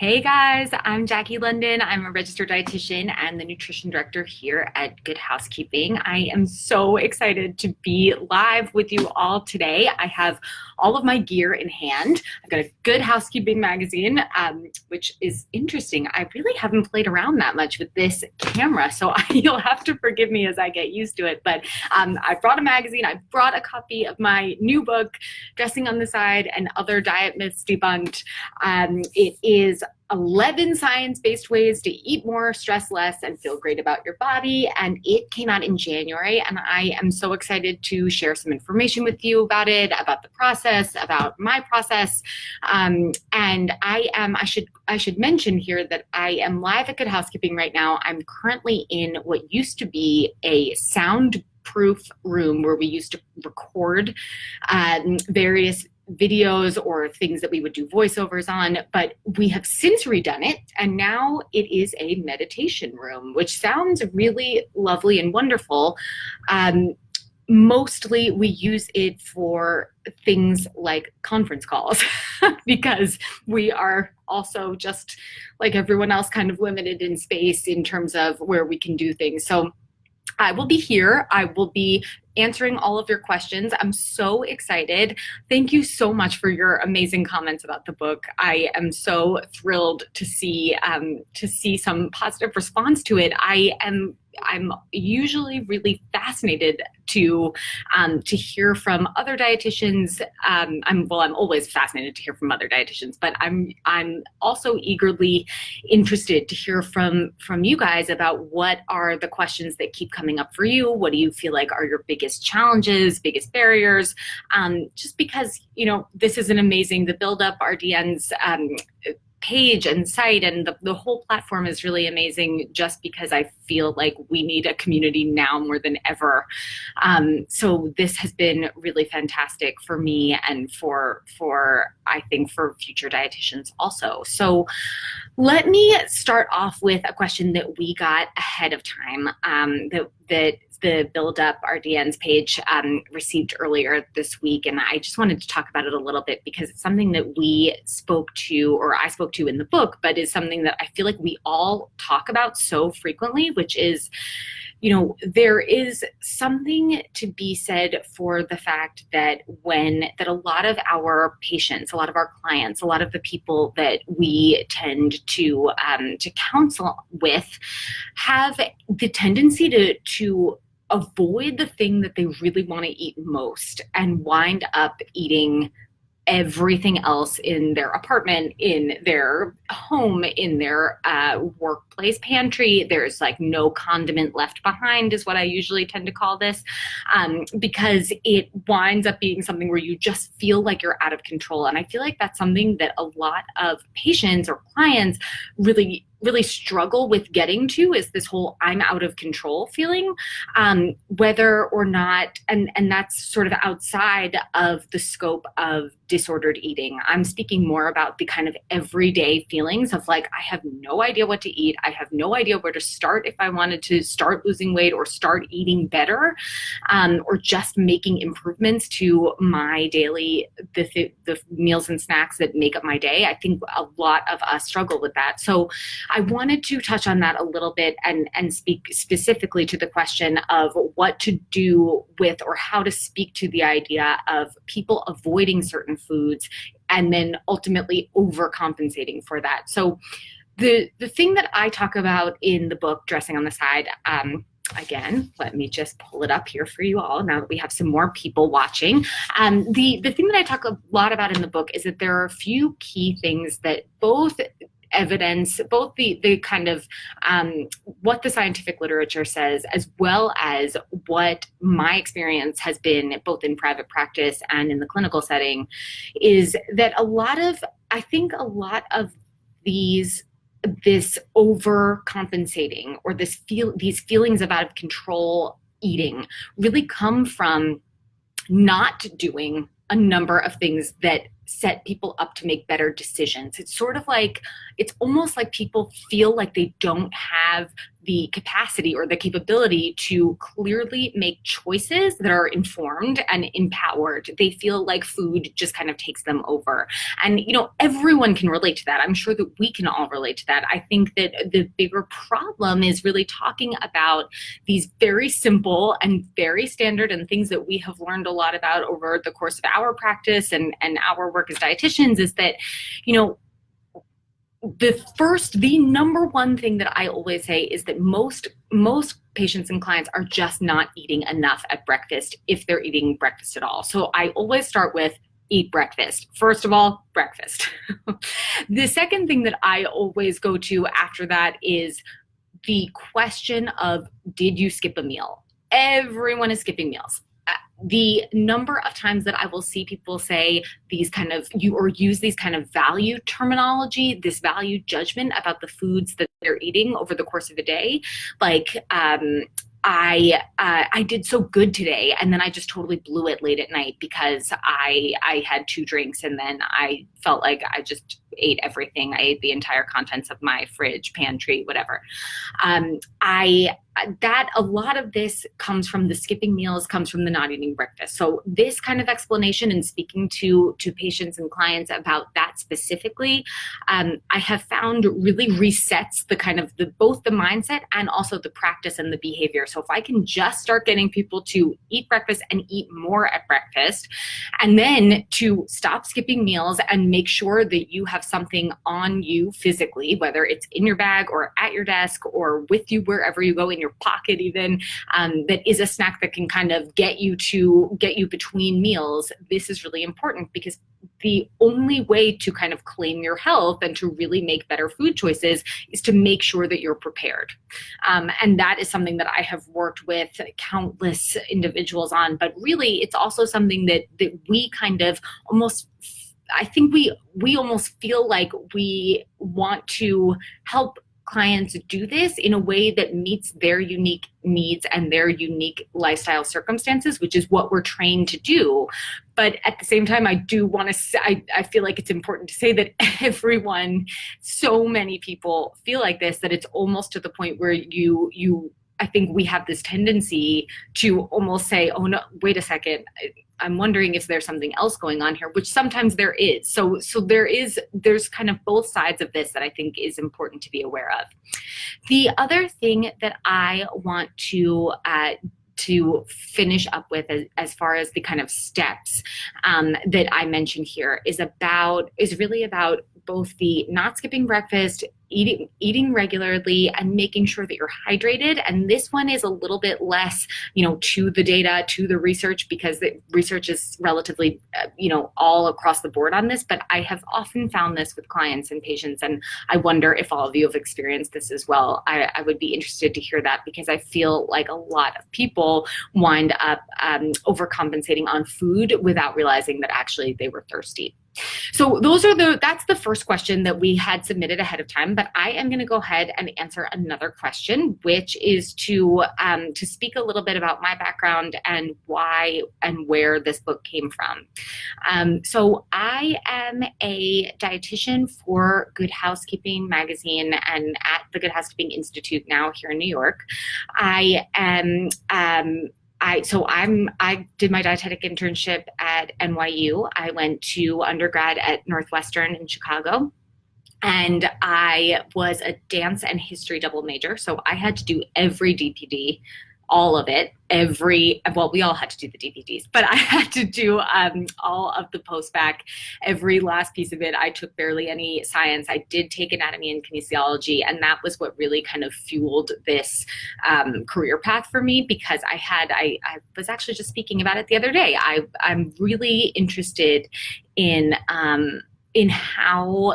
Hey guys, I'm Jackie London. I'm a registered dietitian and the nutrition director here at Good Housekeeping. I am so excited to be live with you all today. I have all of my gear in hand. I've got a Good Housekeeping magazine, which is interesting. I really haven't played around that much with this camera, so you'll have to forgive me as I get used to it. But I brought a magazine. I brought a copy of my new book, Dressing on the Side and Other Diet Myths Debunked. It is 11 science-based ways to eat more, stress less, and feel great about your body. And it came out in January, and I am so excited to share some information with you about it, about the process, about my process. And I should mention here that I am live at Good Housekeeping right now. I'm currently in what used to be a soundproof room where we used to record various videos or things that we would do voiceovers on, but we have since redone it, and now it is a meditation room, which sounds really lovely and wonderful. Mostly we use it for things like conference calls because we are also, just like everyone else, kind of limited in space in terms of where we can do things. So I will be here. I will be answering all of your questions. I'm so excited. Thank you so much for your amazing comments about the book. I am so thrilled to see some positive response to it. I'm usually really fascinated to hear from other dietitians. I'm always fascinated to hear from other dietitians, but I'm also eagerly interested to hear from you guys about what are the questions that keep coming up for you. What do you feel like are your biggest challenges, biggest barriers? Just because, this is the Build Up RDN's page and site and the whole platform is really amazing, just because I feel like we need a community now more than ever. So this has been really fantastic for me and for I think for future dietitians also. So let me start off with a question that we got ahead of time, that the Build Up RDN's page received earlier this week. And I just wanted to talk about it a little bit because it's something that I spoke to in the book, but is something that I feel like we all talk about so frequently, which is, there is something to be said for the fact that a lot of our patients, a lot of our clients, a lot of the people that we tend to counsel with have the tendency to avoid the thing that they really want to eat most and wind up eating everything else in their apartment, in their home, in their workplace pantry. There's like no condiment left behind is what I usually tend to call this, because it winds up being something where you just feel like you're out of control. And I feel like that's something that a lot of patients or clients really struggle with getting to, is this whole I'm out of control feeling, whether or not, and that's sort of outside of the scope of disordered eating. I'm speaking more about the kind of everyday feelings of like, I have no idea what to eat. I have no idea where to start if I wanted to start losing weight or start eating better, or just making improvements to my daily, the meals and snacks that make up my day. I think a lot of us struggle with that. So I wanted to touch on that a little bit and speak specifically to the question of what to do with, or how to speak to the idea of people avoiding certain foods and then ultimately overcompensating for that. So the thing that I talk about in the book, Dressing on the Side, again, let me just pull it up here for you all now that we have some more people watching. The thing that I talk a lot about in the book is that there are a few key things that both evidence, both the kind of what the scientific literature says, as well as what my experience has been both in private practice and in the clinical setting, is that I think a lot of this overcompensating or these feelings of out of control eating really come from not doing a number of things that set people up to make better decisions. It's sort of like, it's almost like people feel like they don't have the capacity or the capability to clearly make choices that are informed and empowered. They feel like food just kind of takes them over. And, everyone can relate to that. I'm sure that we can all relate to that. I think that the bigger problem is really talking about these very simple and very standard and things that we have learned a lot about over the course of our practice and our work as dietitians is that, the number one thing that I always say is that most patients and clients are just not eating enough at breakfast if they're eating breakfast at all. So I always start with eat breakfast. First of all, breakfast. The second thing that I always go to after that is the question of, did you skip a meal? Everyone is skipping meals. The number of times that I will see people say these kind of, use these kind of value terminology, this value judgment about the foods that they're eating over the course of a day, like, I did so good today, and then I just totally blew it late at night because I had 2 drinks, and then I felt like I just ate everything. I ate the entire contents of my fridge, pantry, whatever. That a lot of this comes from the skipping meals, comes from the not eating breakfast. So this kind of explanation and speaking to patients and clients about that specifically, I have found really resets the kind of both the mindset and also the practice and the behavior. So if I can just start getting people to eat breakfast and eat more at breakfast, and then to stop skipping meals and make sure that you have something on you physically, whether it's in your bag or at your desk or with you wherever you go, in your pocket even, that is a snack that can kind of get you between meals. This is really important because the only way to kind of claim your health and to really make better food choices is to make sure that you're prepared. And that is something that I have worked with countless individuals on, but really it's also something that we kind of almost, I think we almost feel like we want to help clients do this in a way that meets their unique needs and their unique lifestyle circumstances, which is what we're trained to do. But at the same time, I do want to say, I feel like it's important to say that so many people feel like this, that it's almost to the point where I think we have this tendency to almost say, oh no, wait a second, I'm wondering if there's something else going on here, which sometimes there is. So there's kind of both sides of this that I think is important to be aware of. The other thing that I want to finish up with as far as the kind of steps that I mentioned here is really about both the not skipping breakfast, eating regularly, and making sure that you're hydrated. And this one is a little bit less, to the data, to the research, because the research is relatively, all across the board on this. But I have often found this with clients and patients, and I wonder if all of you have experienced this as well. I would be interested to hear that, because I feel like a lot of people wind up overcompensating on food without realizing that actually they were thirsty. So that's the first question that we had submitted ahead of time, but I am going to go ahead and answer another question, which is to speak a little bit about my background and why and where this book came from. So I am a dietitian for Good Housekeeping magazine and at the Good Housekeeping Institute now here in New York. I did my dietetic internship at NYU. I went to undergrad at Northwestern in Chicago, and I was a dance and history double major. So I had to do every DPD, all of it, we all had to do the DPDs, but I had to do all of the post-bac, every last piece of it. I took barely any science. I did take anatomy and kinesiology, and that was what really kind of fueled this career path for me, because I was actually just speaking about it the other day. I'm really interested in how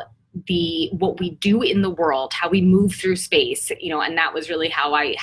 what we do in the world, how we move through space, and that was really how I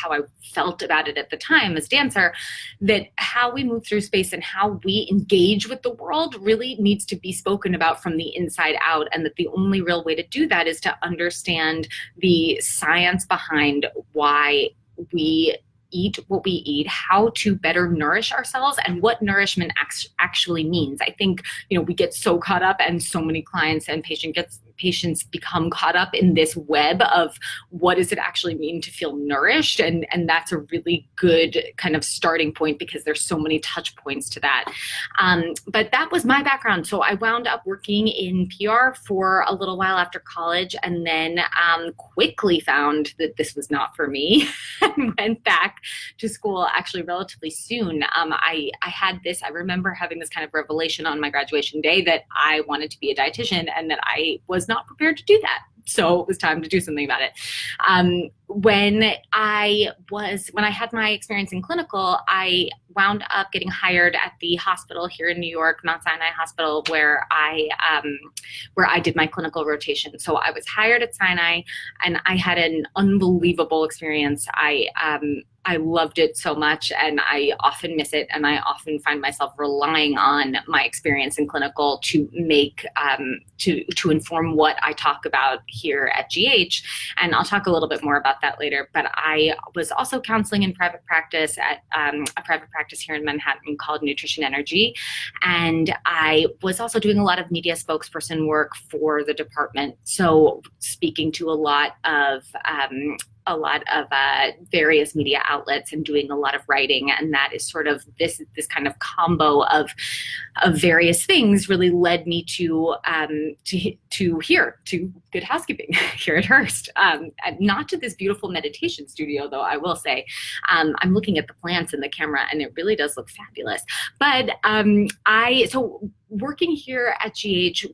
felt about it at the time as dancer, that how we move through space and how we engage with the world really needs to be spoken about from the inside out, and that the only real way to do that is to understand the science behind why we eat what we eat, how to better nourish ourselves, and what nourishment actually means. I think, we get so caught up, and so many clients and patients become caught up in this web of what does it actually mean to feel nourished, and that's a really good kind of starting point, because there's so many touch points to that. But that was my background. So I wound up working in PR for a little while after college, and then quickly found that this was not for me and went back to school actually relatively soon. I remember having this kind of revelation on my graduation day that I wanted to be a dietitian, and that I was not prepared to do that. So it was time to do something about it. When I had my experience in clinical, I wound up getting hired at the hospital here in New York, Mount Sinai Hospital, where I did my clinical rotation. So I was hired at Sinai, and I had an unbelievable experience. I loved it so much, and I often miss it, and I often find myself relying on my experience in clinical to make to inform what I talk about here at GH. And I'll talk a little bit more about that later. But I was also counseling in private practice at a private practice here in Manhattan called Nutrition Energy, and I was also doing a lot of media spokesperson work for the department. So speaking to a lot of various media outlets and doing a lot of writing, and that is sort of this kind of combo of various things really led me to Good Housekeeping here at Hearst. Not to this beautiful meditation studio, though, I will say. I'm looking at the plants in the camera, and it really does look fabulous. But working here at GH,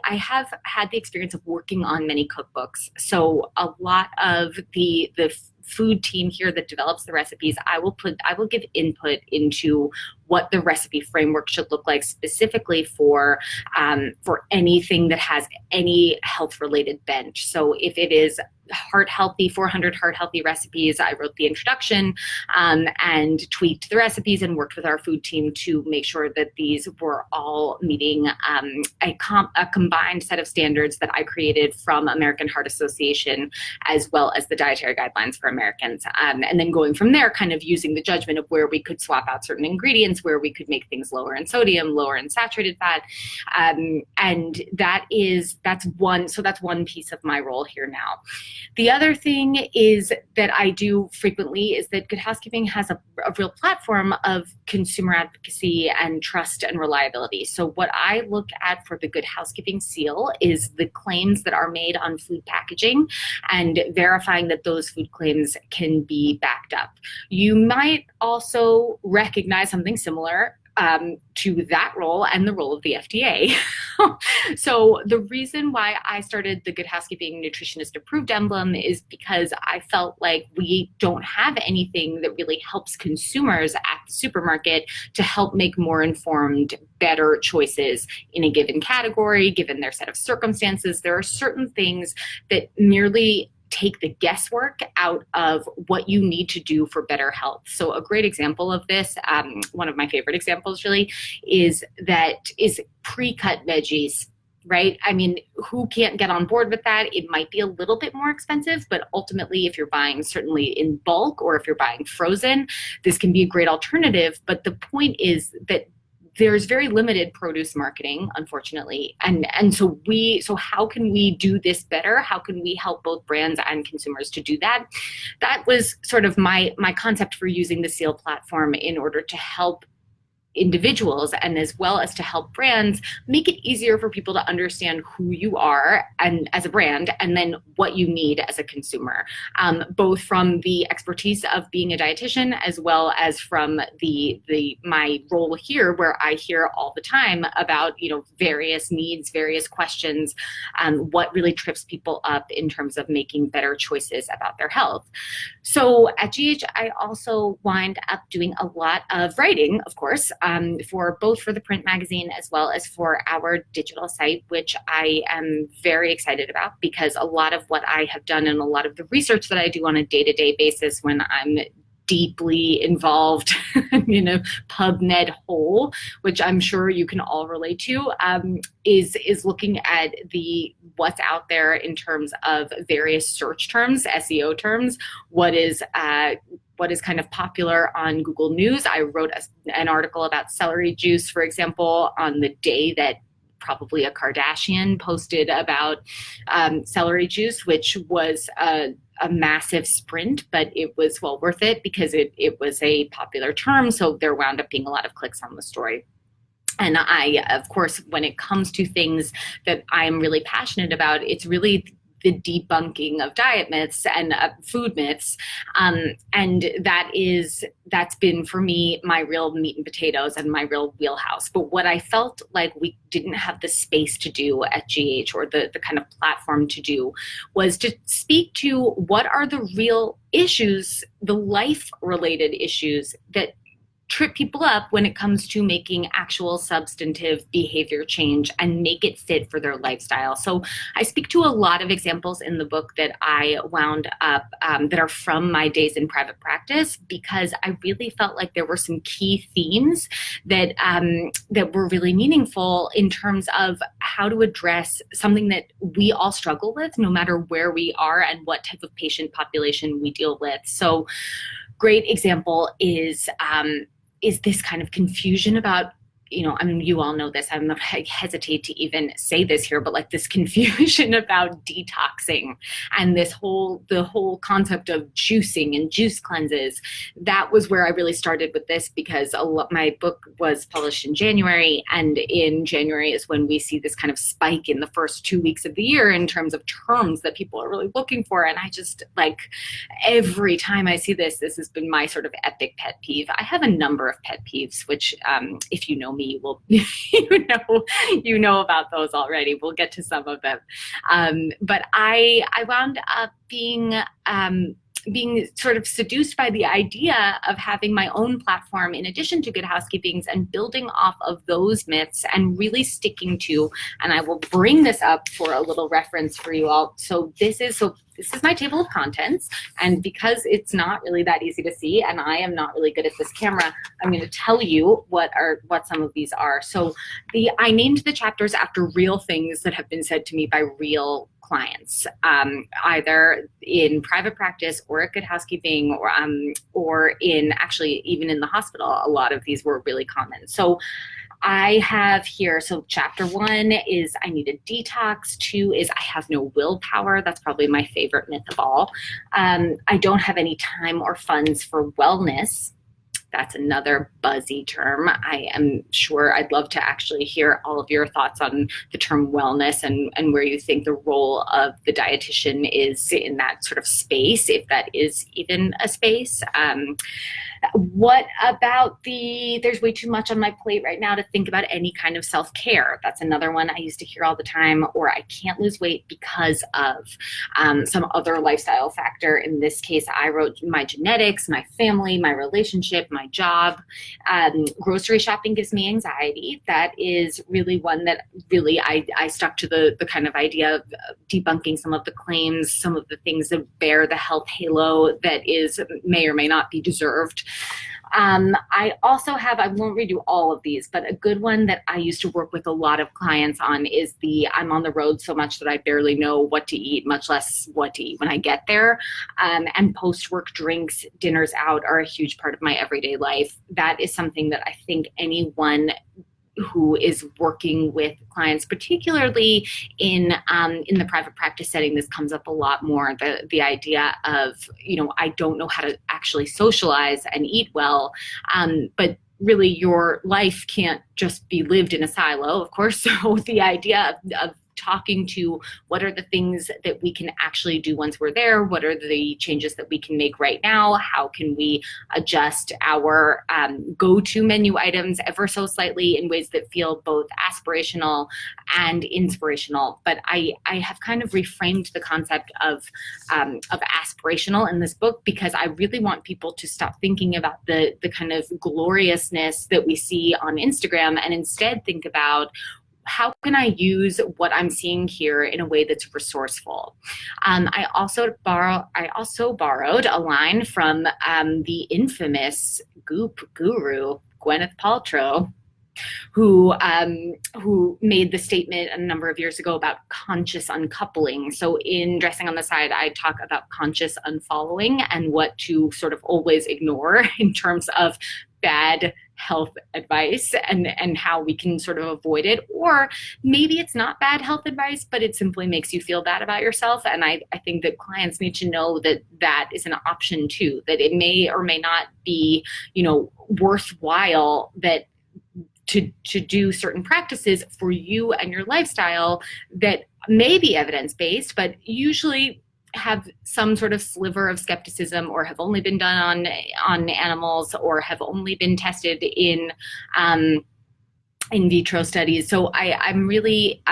I have had the experience of working on many cookbooks. So a lot of the food team here that develops the recipes, I will give input into what the recipe framework should look like, specifically for anything that has any health related bent. So if it is heart healthy, 400 heart healthy recipes, I wrote the introduction and tweaked the recipes and worked with our food team to make sure that these were all meeting a combined set of standards that I created from American Heart Association, as well as the dietary guidelines for Americans. And then going from there, kind of using the judgment of where we could swap out certain ingredients, where we could make things lower in sodium, lower in saturated fat. And that's one piece of my role here now. The other thing is that I do frequently is that Good Housekeeping has a real platform of consumer advocacy and trust and reliability. So what I look at for the Good Housekeeping seal is the claims that are made on food packaging and verifying that those food claims can be backed up. You might also recognize something similar to that role and the role of the FDA. So the reason why I started the Good Housekeeping Nutritionist Approved emblem is because I felt like we don't have anything that really helps consumers at the supermarket to help make more informed, better choices in a given category, given their set of circumstances. There are certain things that merely take the guesswork out of what you need to do for better health. So a great example of this, one of my favorite examples really, is pre-cut veggies, right? I mean, who can't get on board with that? It might be a little bit more expensive, but ultimately if you're buying certainly in bulk or if you're buying frozen, this can be a great alternative. But the point is that there's very limited produce marketing, unfortunately. And so how can we do this better? How can we help both brands and consumers to do that? That was sort of my concept for using the Seal platform in order to help individuals and as well as to help brands make it easier for people to understand who you are and as a brand, and then what you need as a consumer, both from the expertise of being a dietitian as well as from my role here, where I hear all the time about various needs, various questions, what really trips people up in terms of making better choices about their health. So at GH, I also wind up doing a lot of writing, of course, for the print magazine as well as for our digital site, which I am very excited about, because a lot of what I have done and a lot of the research that I do on a day-to-day basis when I'm deeply involved, PubMed hole, which I'm sure you can all relate to, is looking at what's out there in terms of various search terms, SEO terms, what is kind of popular on Google News. I wrote an article about celery juice, for example, on the day that probably a Kardashian posted about celery juice, which was a massive sprint, but it was well worth it because it was a popular term. So there wound up being a lot of clicks on the story. And I, of course, when it comes to things that I'm really passionate about, it's really the debunking of diet myths and food myths. And that's been for me my real meat and potatoes and my real wheelhouse. But what I felt like we didn't have the space to do at GH, or the kind of platform to do, was to speak to what are the real issues, the life related issues that trip people up when it comes to making actual substantive behavior change and make it fit for their lifestyle. So I speak to a lot of examples in the book that I wound up that are from my days in private practice, because I really felt like there were some key themes that were really meaningful in terms of how to address something that we all struggle with, no matter where we are and what type of patient population we deal with. So great example is this kind of confusion about, I mean, you all know this, I hesitate to even say this here, but like this confusion about detoxing and the whole concept of juicing and juice cleanses. That was where I really started with this, because my book was published in January, and in January is when we see this kind of spike in the first 2 weeks of the year in terms of terms that people are really looking for. And I just, like, every time I see this has been my sort of epic pet peeve. I have a number of pet peeves, which if you know me, will you know about those already. We'll get to some of them. But I wound up being sort of seduced by the idea of having my own platform in addition to Good Housekeeping's, and building off of those myths and really sticking to, and I will bring this up for a little reference for you all. So this is my table of contents, and because it's not really that easy to see and I am not really good at this camera, I'm going to tell you what some of these are. So I named the chapters after real things that have been said to me by real clients, either in private practice or at Good Housekeeping, or in actually even in the hospital. A lot of these were really common. So I have here, so chapter 1 is I need a detox. 2 is I have no willpower. That's probably my favorite myth of all. I don't have any time or funds for wellness. That's another buzzy term. I am sure I'd love to actually hear all of your thoughts on the term wellness and where you think the role of the dietitian is in that sort of space, if that is even a space. What about there's way too much on my plate right now to think about any kind of self-care. That's another one I used to hear all the time. Or I can't lose weight because of some other lifestyle factor. In this case, I wrote my genetics, my family, my relationship, my job. Grocery shopping gives me anxiety. That is really one that really I stuck to the kind of idea of debunking some of the claims, some of the things that bear the health halo that may or may not be deserved. I also have, I won't redo all of these, but a good one that I used to work with a lot of clients on is I'm on the road so much that I barely know what to eat, much less what to eat when I get there. And post-work drinks, dinners out are a huge part of my everyday life. That is something that I think anyone who is working with clients, particularly in the private practice setting, this comes up a lot more. The idea of, I don't know how to actually socialize and eat well, but really your life can't just be lived in a silo, of course. So the idea of talking to what are the things that we can actually do once we're there, what are the changes that we can make right now, how can we adjust our go-to menu items ever so slightly in ways that feel both aspirational and inspirational. But I have kind of reframed the concept of aspirational in this book, because I really want people to stop thinking about the kind of gloriousness that we see on Instagram and instead think about how can I use what I'm seeing here in a way that's resourceful? I also borrowed a line from the infamous Goop guru, Gwyneth Paltrow, who made the statement a number of years ago about conscious uncoupling. So in Dressing on the Side, I talk about conscious unfollowing and what to sort of always ignore in terms of bad health advice, and how we can sort of avoid it. Or maybe it's not bad health advice, but it simply makes you feel bad about yourself. And I think that clients need to know that that is an option too, that it may or may not be, worthwhile that to do certain practices for you and your lifestyle that may be evidence-based, but usually have some sort of sliver of skepticism, or have only been done on animals, or have only been tested in vitro studies. So I'm really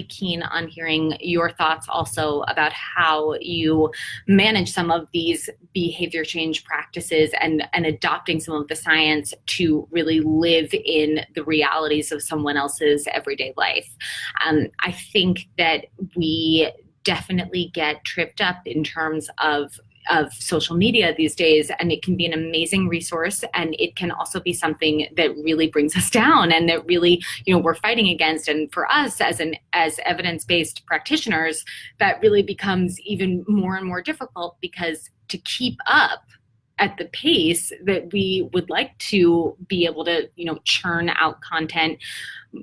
keen on hearing your thoughts also about how you manage some of these behavior change practices and adopting some of the science to really live in the realities of someone else's everyday life. I think that we definitely get tripped up in terms of social media these days, and it can be an amazing resource, and it can also be something that really brings us down and that really we're fighting against. And for us as evidence-based practitioners, that really becomes even more and more difficult, because to keep up at the pace that we would like to be able to churn out content,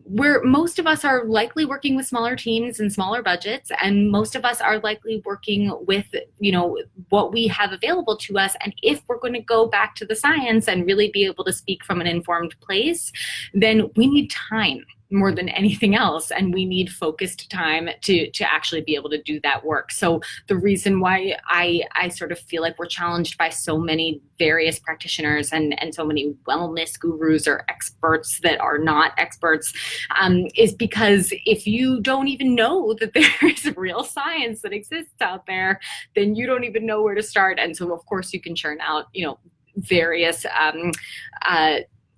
where most of us are likely working with smaller teams and smaller budgets, and most of us are likely working with what we have available to us. And if we're going to go back to the science and really be able to speak from an informed place, then we need time more than anything else, and we need focused time to actually be able to do that work. So the reason why I sort of feel like we're challenged by so many various practitioners and so many wellness gurus or experts that are not experts is because if you don't even know that there is real science that exists out there, then you don't even know where to start. And so of course you can churn out various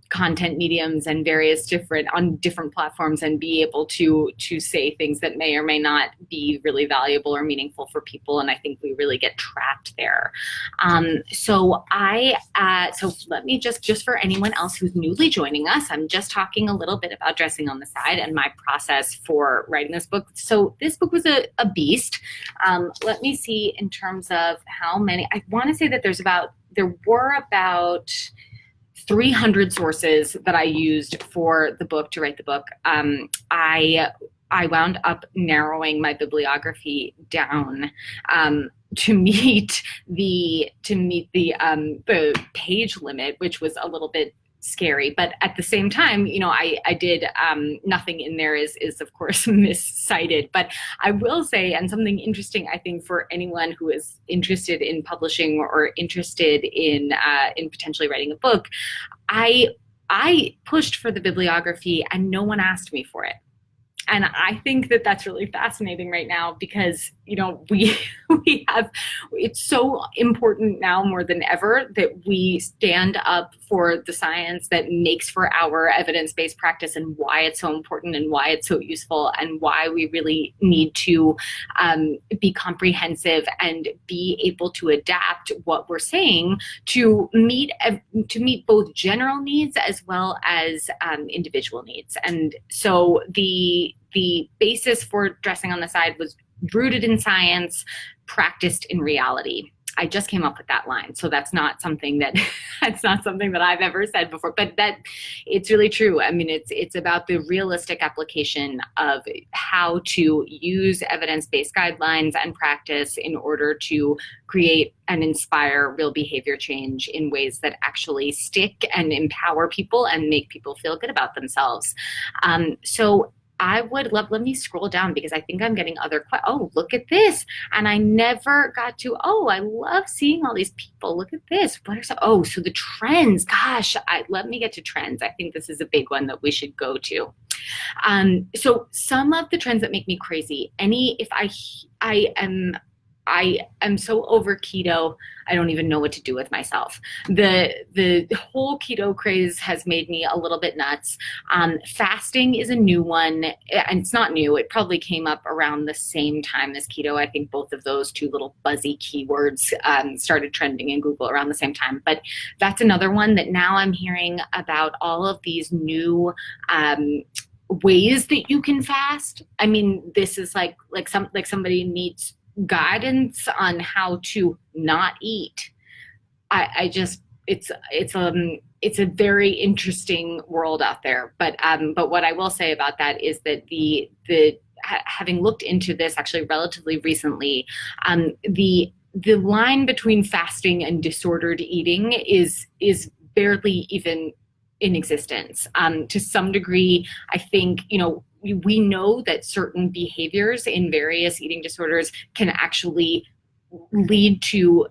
content mediums and various different platforms, and be able to say things that may or may not be really valuable or meaningful for people. And I think we really get trapped there. So let me just for anyone else who's newly joining us, I'm just talking a little bit about Dressing on the Side and my process for writing this book. So this book was a beast. Let me see in terms of how many. I want to say that there were about 300 sources that I used for the book, to write the book. I wound up narrowing my bibliography down to meet the page limit, which was a little bit scary. But at the same time, I did nothing in there is of course miscited. But I will say, and something interesting, I think, for anyone who is interested in publishing or interested in potentially writing a book, I pushed for the bibliography and no one asked me for it. And I think that that's really fascinating right now, because, we have, it's so important now more than ever that we stand up for the science that makes for our evidence-based practice, and why it's so important and why it's so useful, and why we really need to be comprehensive and be able to adapt what we're saying to meet both general needs as well as individual needs. And so the basis for Dressing on the Side was rooted in science, practiced in reality. I just came up with that line, so that's not something that I've ever said before, but that it's really true. I mean, it's about the realistic application of how to use evidence-based guidelines and practice in order to create and inspire real behavior change in ways that actually stick and empower people and make people feel good about themselves. So I would love, let me scroll down, because I think I'm getting other questions. Oh, look at this. And I never got to, I love seeing all these people. Look at this. So the trends, gosh, let me get to trends. I think this is a big one that we should go to. So some of the trends that make me crazy, if I am I am so over keto, I don't even know what to do with myself. The whole keto craze has made me a little bit nuts. Fasting is a new one, and it's not new. It probably came up around the same time as keto. I think both of those two little buzzy keywords started trending in Google around the same time. But that's another one that now I'm hearing about all of these new ways that you can fast. I mean, this is like somebody needs guidance on how to not eat. I just it's a very interesting world out there. But what I will say about that is that the having looked into this actually relatively recently, the line between fasting and disordered eating is barely even in existence. To some degree, I think, we know that certain behaviors in various eating disorders can actually lead to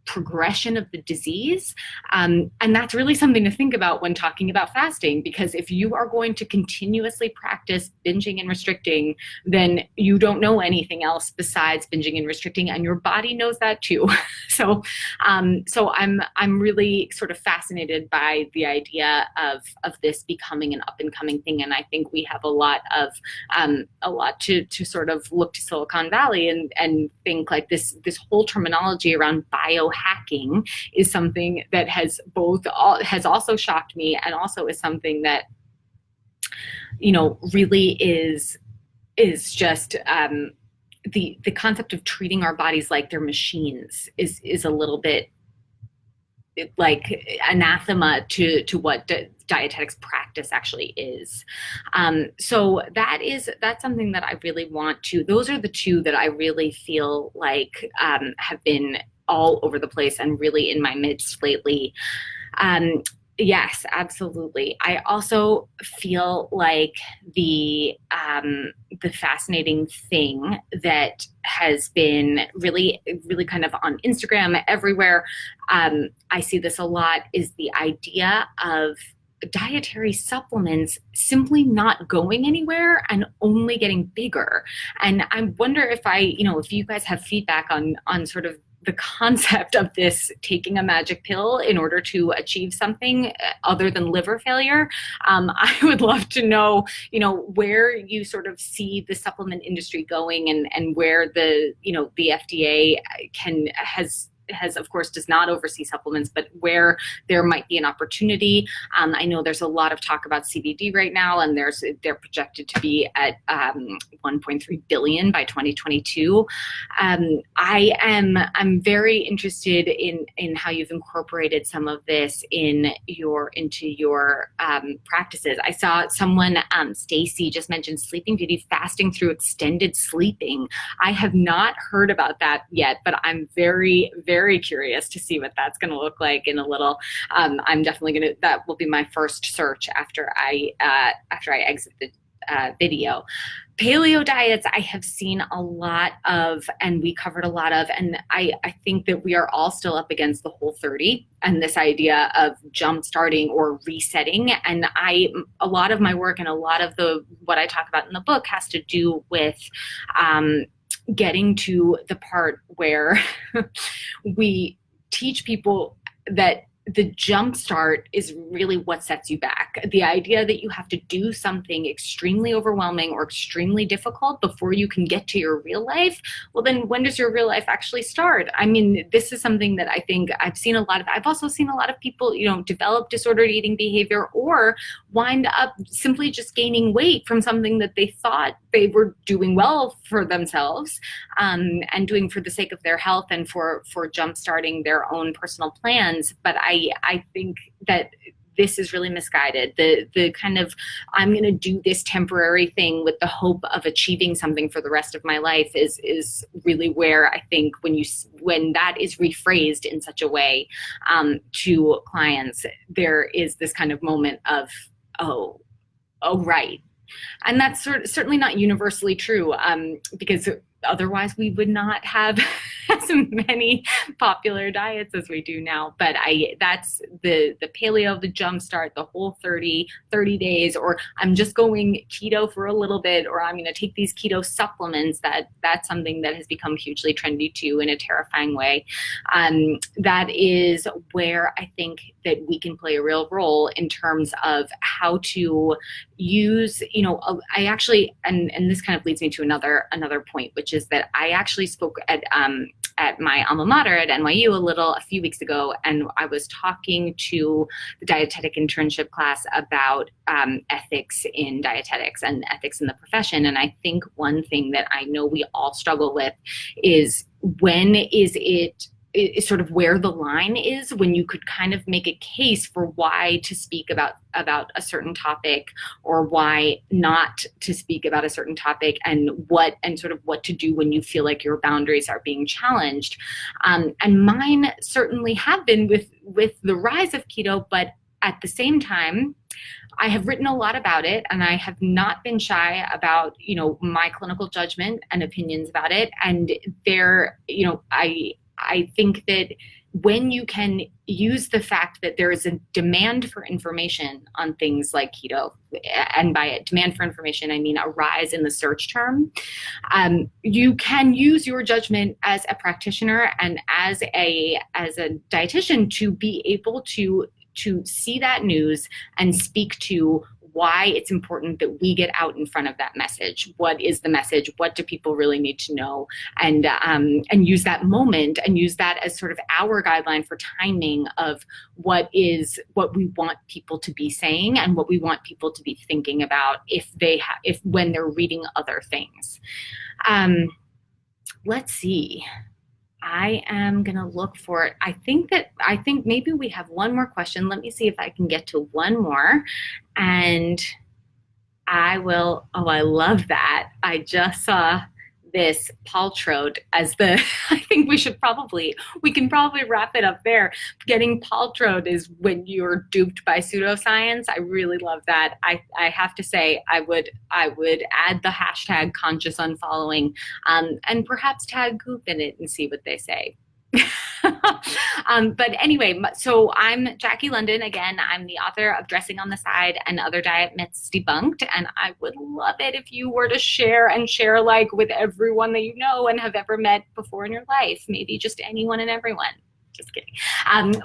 progression of the disease. And that's really something to think about when talking about fasting, because if you are going to continuously practice binging and restricting, then you don't know anything else besides binging and restricting, and your body knows that too. So I'm really sort of fascinated by the idea of this becoming an up and coming thing. And I think we have a lot to sort of look to Silicon Valley and think like this whole terminology around biohacking is something that has also shocked me, and also is something that really is just the concept of treating our bodies like they're machines is a little bit like anathema to what dietetics practice actually is. So that's something that I really want to, those are the two that I really feel like have been all over the place and really in my midst lately. Yes, absolutely. I also feel like the fascinating thing that has been really, really kind of on Instagram everywhere, I see this a lot, is the idea of dietary supplements simply not going anywhere and only getting bigger. And I wonder if if you guys have feedback on sort of the concept of this taking a magic pill in order to achieve something other than liver failure. I would love to know, where you sort of see the supplement industry going, and where the FDA has of course does not oversee supplements, but where there might be an opportunity. I know there's a lot of talk about CBD right now, and they're projected to be at 1.3 billion by 2022. I'm very interested in how you've incorporated some of this into your practices. I saw someone, Stacy, just mentioned Sleeping Beauty fasting through extended sleeping. I have not heard about that yet, but I'm very, very curious to see what that's going to look like in a little. I'm definitely that will be my first search after I exit the video. Paleo diets I have seen a lot of, and we covered a lot of, and I think that we are all still up against the Whole30 and this idea of jump starting or resetting. And a lot of my work and a lot of what I talk about in the book has to do with getting to the part where we teach people that the jump start is really what sets you back. The idea that you have to do something extremely overwhelming or extremely difficult before you can get to your real life. Well, then when does your real life actually start? I mean, this is something that I think I've also seen a lot of people, develop disordered eating behavior or wind up simply just gaining weight from something that they thought they were doing well for themselves, and doing for the sake of their health and for jump starting their own personal plans. But I think that this is really misguided. The kind of, I'm going to do this temporary thing with the hope of achieving something for the rest of my life is really where I think when that is rephrased in such a way to clients, there is this kind of moment of, oh, right. And that's certainly not universally true, because otherwise we would not have as many popular diets as we do now. But that's the paleo, the jumpstart, the whole 30 days, or I'm just going keto for a little bit, or I'm going to take these keto supplements. That's something that has become hugely trendy too, in a terrifying way. That is where I think that we can play a real role in terms of how to use, I actually, and this kind of leads me to another point, which is that I actually spoke at my alma mater at NYU a few weeks ago, and I was talking to the dietetic internship class about ethics in dietetics and ethics in the profession. And I think one thing that I know we all struggle with is, when is sort of where the line is when you could kind of make a case for why to speak about a certain topic, or why not to speak about a certain topic, and what to do when you feel like your boundaries are being challenged. And mine certainly have been with the rise of keto, but at the same time, I have written a lot about it, and I have not been shy about, my clinical judgment and opinions about it. And I think that when you can use the fact that there is a demand for information on things like keto, and by demand for information, I mean a rise in the search term, you can use your judgment as a practitioner and as a dietitian to be able to see that news and speak to why it's important that we get out in front of that message. What is the message? What do people really need to know? And use that moment, and use that as sort of our guideline for timing of what we want people to be saying, and what we want people to be thinking about when they're reading other things. Let's see. I am going to look for it. I think maybe we have one more question. Let me see if I can get to one more, and I will. Oh, I love that. I just saw this paltrowed as I think we can probably wrap it up there. Getting paltrowed is when you're duped by pseudoscience. I really love that. I have to say, I would add the hashtag conscious unfollowing, and perhaps tag Goop in it and see what they say. But anyway, so I'm Jackie London. Again, I'm the author of Dressing on the Side and Other Diet Myths Debunked. And I would love it if you were to share like with everyone that you know and have ever met before in your life. Maybe just anyone and everyone. Just kidding.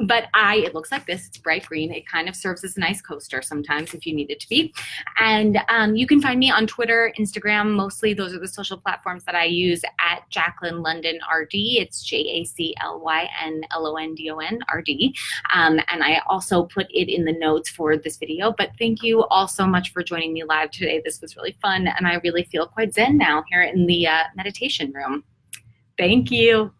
But it looks like this. It's bright green. It kind of serves as a nice coaster sometimes if you need it to be. And you can find me on Twitter, Instagram. Mostly those are the social platforms that I use, at Jaclyn London RD. It's JACLYNLONDON RD. And I also put it in the notes for this video. But thank you all so much for joining me live today. This was really fun. And I really feel quite zen now here in the meditation room. Thank you.